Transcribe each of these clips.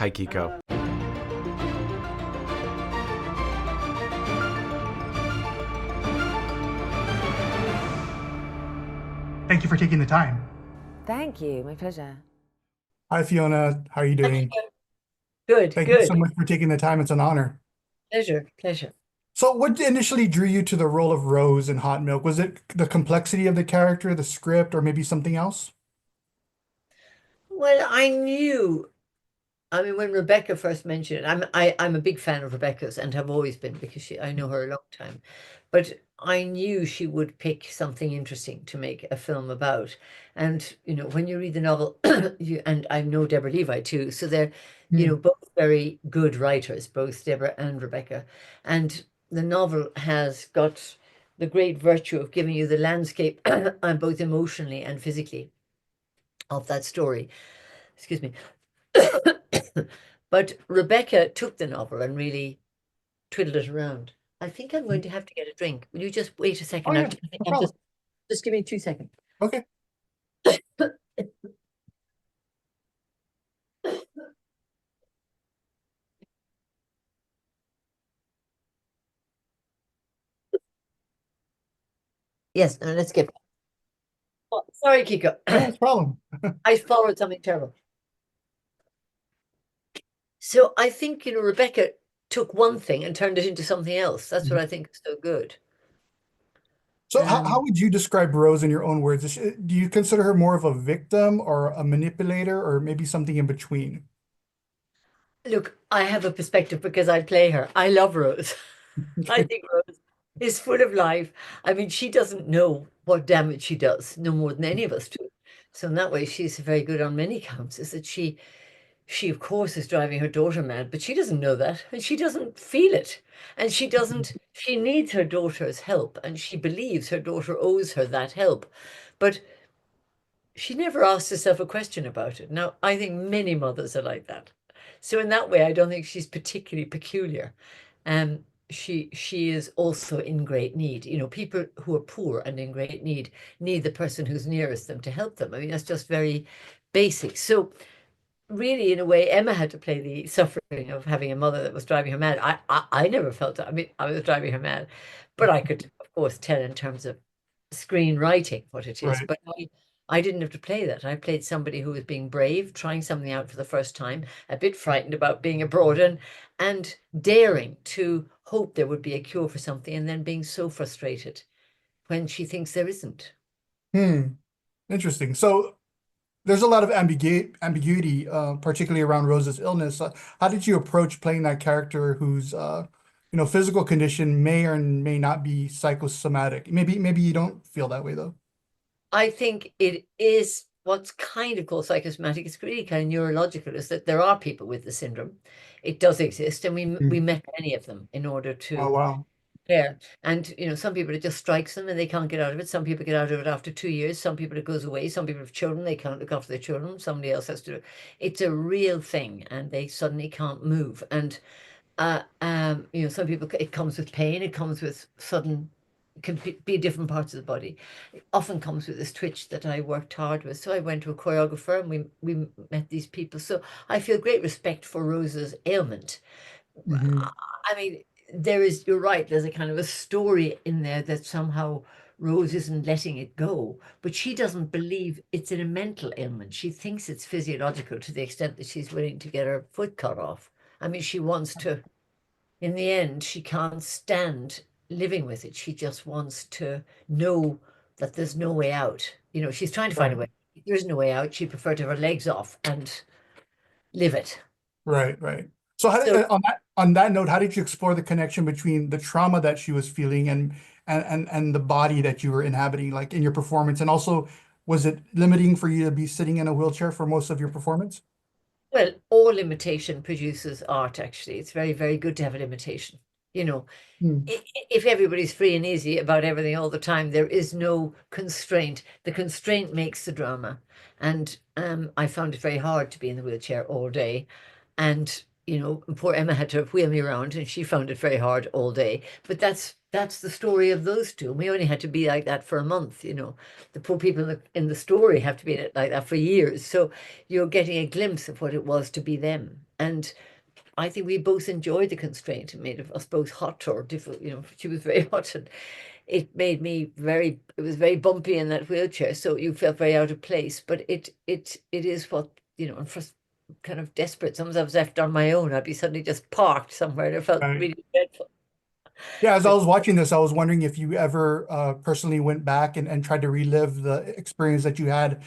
Hi, Kiko. Thank you for taking the time. Thank you. My pleasure. Hi, Fiona. How are you doing? Good, Thank you so good. much for taking the time. It's an honor. Pleasure, pleasure. So, what initially drew you to the role of Rose in Hot Milk? Was it the complexity of the character, the script, or maybe something else? Well, I knew, I mean, when Rebecca first mentioned it, I'm a big fan of Rebecca's and have always been because I know her a long time. But I knew she would pick something interesting to make a film about. And, when you read the novel, and I know Deborah Levi too, so they're, Hmm. both very good writers, both Deborah and Rebecca. And the novel has got the great virtue of giving you the landscape, both emotionally and physically, of that story. Excuse me. But Rebecca took the novel and really twiddled it around. I think I'm going to have to get a drink. Will you just wait a Oh second? yeah, no I'm problem. just give me 2 seconds. Okay. Yes, now let's get. Oh, sorry, Kiko. No problem. I followed something terrible. So I think, Rebecca took one thing and turned it into something else. That's what I think is so good. So, how Um, would you describe Rose in your own words? Do you consider her more of a victim or a manipulator, or maybe something in between? Look, I have a perspective because I play her. I love Rose. I Okay. think Rose is full of life. I mean, she doesn't know what damage she does, no more than any of us do. So in that way, she's very good on many counts, is that she of course is driving her daughter mad, but she doesn't know that, and she doesn't feel it. And she needs her daughter's help, and she believes her daughter owes her that help. But she never asked herself a question about it. Now, I think many mothers are like that. So in that way, I don't think she's particularly peculiar. She is also in great need. People who are poor and in great need the person who's nearest them to help them. I mean, that's just very basic. So really, in a way, Emma had to play the suffering of having a mother that was driving her mad. I never felt that. I mean, I was driving her mad, but I could, of course, tell in terms of screenwriting what it is. Right. But I didn't have to play that. I played somebody who was being brave, trying something out for the first time, a bit frightened about being abroad, and daring to hope there would be a cure for something, and then being so frustrated when she thinks there isn't. Hmm. Interesting. So, there's a lot of ambiguity, particularly around Rose's illness. How did you approach playing that character whose, physical condition may or may not be psychosomatic? Maybe you don't feel that way though. I think it is what's kind of called psychosomatic. It's really kind of neurological, is that there are people with the syndrome. It does exist, and we Mm. met many of them in order Oh to wow. yeah. And some people it just strikes them and they can't get out of it. Some people get out of it after 2 years. Some people it goes away. Some people have children, they can't look after their children. Somebody else has to. It's a real thing, and they suddenly can't move. And some people it comes with pain. It comes with sudden. It can be different parts of the body. It often comes with this twitch that I worked hard with. So I went to a choreographer and we met these people. So I feel great respect for Rosa's ailment. Hmm. I mean, you're right, there's a kind of a story in there that somehow Rose isn't letting it go, but she doesn't believe it's in a mental ailment. She thinks it's physiological to the extent that she's willing to get her foot cut off. I mean, she wants to, in the end, she can't stand living with it. She just wants to know that there's no way out. She's trying to find a Right. way. There is no way out. She'd prefer to have her legs off and live it. Right. Right. So So on that note, how did you explore the connection between the trauma that she was feeling and the body that you were inhabiting, like in your performance? And also, was it limiting for you to be sitting in a wheelchair for most of your performance? Well, all imitation produces art, actually. It's very, very good to have an imitation. You know, Hmm. if everybody's free and easy about everything all the time, there is no constraint. The constraint makes the drama. And I found it very hard to be in the wheelchair all day. And poor Emma had to wheel me around and she found it very hard all day. But that's the story of those two. We only had to be like that for a month. The poor people in the story have to be like that for years. So you're getting a glimpse of what it was to be them. And I think we both enjoyed the constraint. It made us both hot or difficult. She was very hot and it was very bumpy in that wheelchair. So you felt very out of place. But it is what, and for kind of desperate. Sometimes I was left on my own. I'd be suddenly just parked somewhere and it felt Right. really dreadful. Yeah, as I But was watching this, I was wondering if you ever personally went back and tried to relive the experience that you had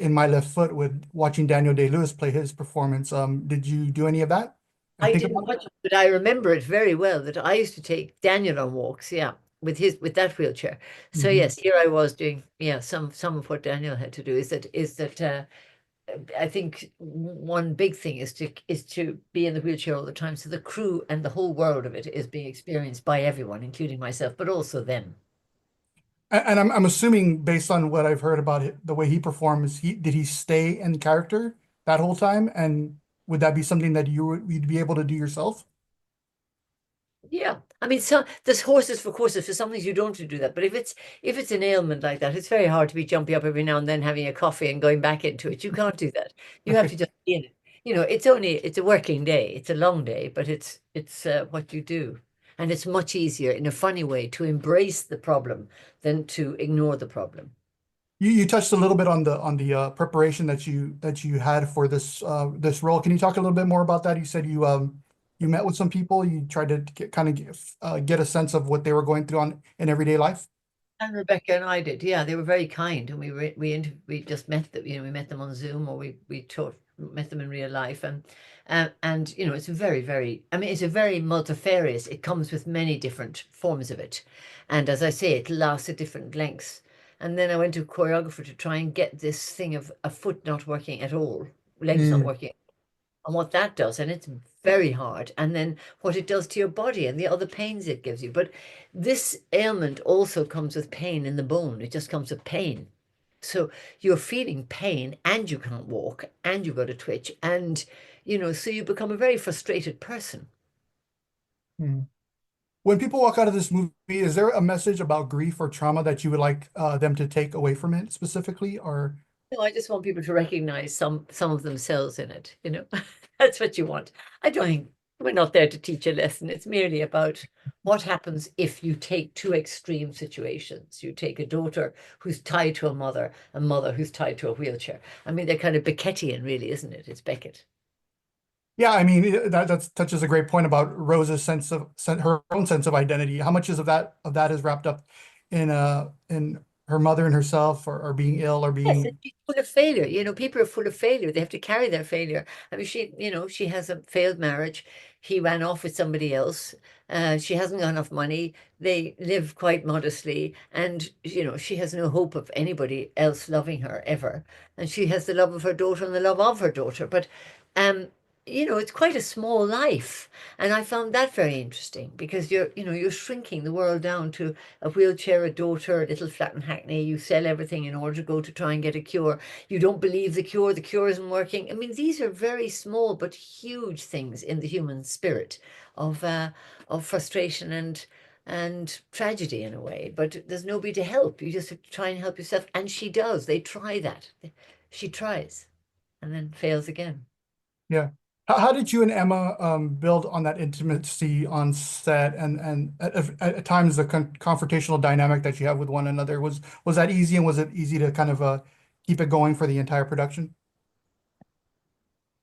in My Left Foot with watching Daniel Day-Lewis play his performance. Did you do any of that and I think didn't about it? watch it, but I remember it very well that I used to take Daniel on walks, yeah, with that wheelchair. So Mhm. yes, here I was doing, yeah, some of what Daniel had to do is that I think one big thing is to be in the wheelchair all the time. So the crew and the whole world of it is being experienced by everyone, including myself, but also them. And I'm assuming based on what I've heard about it, the way he performs, did he stay in character that whole time? And would that be something that you'd be able to do yourself? Yeah, I mean, there's horses for courses. For some things you don't do that, but if it's an ailment like that, it's very hard to be jumping up every now and then, having a coffee and going back into it. You can't do that. You have to just be in it. It's a working day. It's a long day, but it's what you do, and it's much easier in a funny way to embrace the problem than to ignore the problem. You touched a little bit on the preparation that you had for this role. Can you talk a little bit more about that? You said you met with some people. You tried to get a sense of what they were going through in everyday life. And Rebecca and I did, yeah. They were very kind, and we just met them. We met them on Zoom, or met them in real life, and it's very very. I mean, it's a very multifarious. It comes with many different forms of it, and as I say, it lasts at different lengths. And then I went to a choreographer to try and get this thing of a foot not working at all, legs not Mm, working, and what that does, and it's very hard, and then what it does to your body and the other pains it gives you. But this ailment also comes with pain in the bone. It just comes with pain. So you're feeling pain and you can't walk and you've got a twitch, and so you become a very frustrated person. mm. When people walk out of this movie, is there a message about grief or trauma that you would like them to take away from it specifically? Or No, I just want people to recognize some of themselves in it. That's what you want. I don't think we're not there to teach a lesson. It's merely about what happens if you take two extreme situations. You take a daughter who's tied to a mother who's tied to a wheelchair. I mean, they're kind of Beckettian, really, isn't it? It's Beckett. yeah, I mean that touches a great point about Rose's her own sense of identity. How much of that is wrapped up in her mother and herself, or being ill, or Yes, and being she's full of failure. People are full of failure. They have to carry their failure. I mean, she has a failed marriage. He ran off with somebody else. She hasn't got enough money. They live quite modestly, and she has no hope of anybody else loving her ever. And she has the love of her daughter and the love of her daughter. But um, it's quite a small life, and I found that very interesting because you're shrinking the world down to a wheelchair, a daughter, a little flat in Hackney. You sell everything in order to go to try and get a cure. You don't believe the cure isn't working. I mean, these are very small but huge things in the human spirit of uh, of frustration and tragedy in a way. But there's nobody to help. You just have to try and help yourself. And she does. They try that. She tries and then fails again. yeah. How did you and Emma build on that intimacy on set, and at times the confrontational dynamic that you have with one another, was that easy, and was it easy to kind of keep it going for the entire production?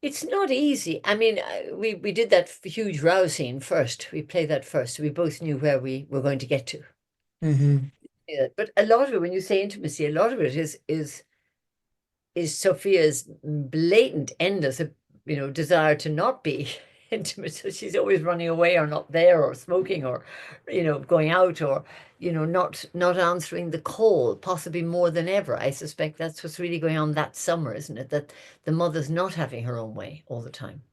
It's not easy. I mean, we did that huge row scene first. We played that first, so we both knew where we were going to get to. Hmm. Yeah, but a lot of it, when you say intimacy, a lot of it is Sophia's blatant endless, desire to not be intimate. So she's always running away or not there or smoking or, going out or, not answering the call, possibly more than ever. I suspect that's what's really going on that summer, isn't it? That the mother's not having her own way all the time.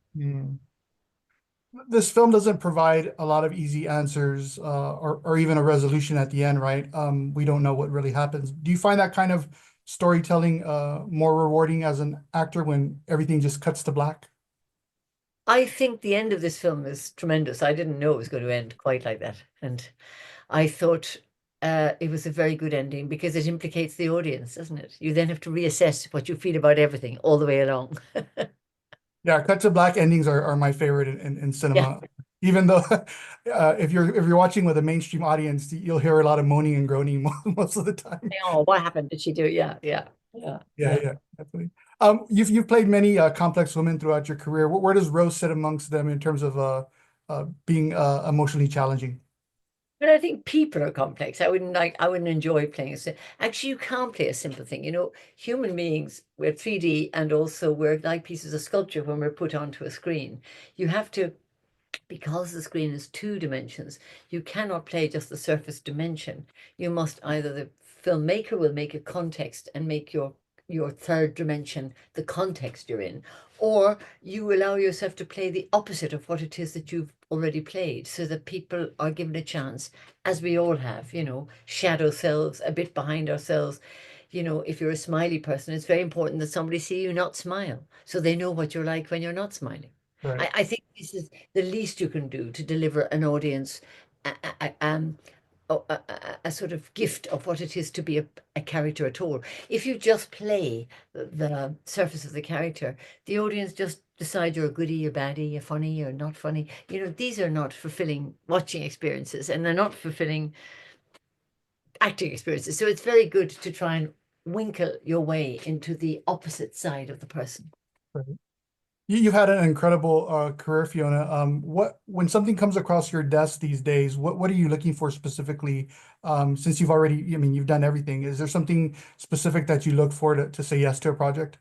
This film doesn't provide a lot of easy answers, or even a resolution at the end, right? We don't know what really happens. Do you find that kind of storytelling more rewarding as an actor when everything just cuts to black? I think the end of this film is tremendous. I didn't know it was going to end quite like that. And I thought it was a very good ending because it implicates the audience, doesn't it? You then have to reassess what you feel about everything all the way along. Yeah, cut to black endings are my favorite in Yeah. cinema. Even though if you're watching with a mainstream audience, you'll hear a lot of moaning and groaning most of the time. Oh, what happened? Did she do? Yeah, yeah, yeah, Yeah, yeah. yeah, definitely. You've played many complex women throughout your career. Where does Rose sit amongst them in terms of being emotionally challenging? But I think people are complex. I wouldn't enjoy playing actually, you can't play a simple thing. Human beings, we're 3D and also we're like pieces of sculpture when we're put onto a screen. You have to, because the screen is 2 dimensions, you cannot play just the surface dimension. You must either, the filmmaker will make a context and make your third dimension the context you're in, or you allow yourself to play the opposite of what it is that you've already played, so that people are given a chance, as we all have, shadow selves, a bit behind ourselves. If you're a smiley person, it's very important that somebody see you not smile, so they know what you're like when you're not smiling. Right. I think this is the least you can do to deliver an audience a sort of gift of what it is to be a character at all. If you just play the surface of the character, the audience just decide you're a goodie, you're baddie, you're funny, you're not funny. These are not fulfilling watching experiences, and they're not fulfilling acting experiences. So it's very good to try and winkle your way into the opposite side of the person. Right. You've had an incredible career, Fiona. When something comes across your desk these days, what are you looking for specifically? Since you've already, I mean, you've done everything. Is there something specific that you look for to say yes to a project?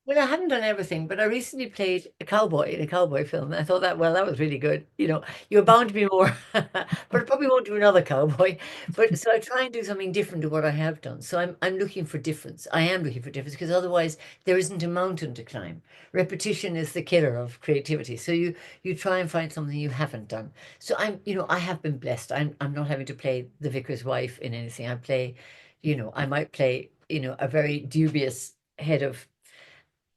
Well, I haven't done everything, but I recently played a cowboy in a cowboy film. And I thought that was really good. You're bound to be more, but I probably won't do another cowboy. But so I try and do something different to what I have done. So I'm looking for difference. I am looking for difference because otherwise there isn't a mountain to climb. Repetition is the killer of creativity. So you try and find something you haven't done. So I have been blessed. I'm not having to play the vicar's wife in anything. I might play, a very dubious head of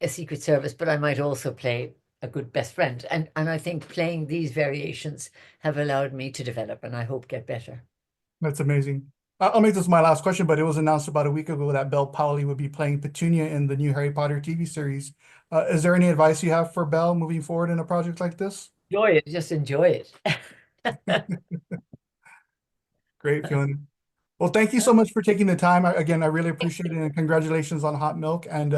a secret service, but I might also play a good best friend. And I think playing these variations have allowed me to develop and I hope get better. That's amazing. I'll make this my last question, but it was announced about a week ago that Belle Powley would be playing Petunia in the new Harry Potter TV series. Is there any advice you have for Belle moving forward in a project like this? Enjoy it, just enjoy it. Great, Fiona. Well, thank you so much for taking the time. Again, I really appreciate it, and congratulations on Hot Milk. And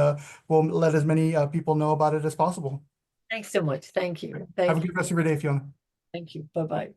we'll let as many people know about it as possible. Thanks so much. Thank you. Have a Thank good you. rest of your day, Fiona. Thank you. Bye-bye.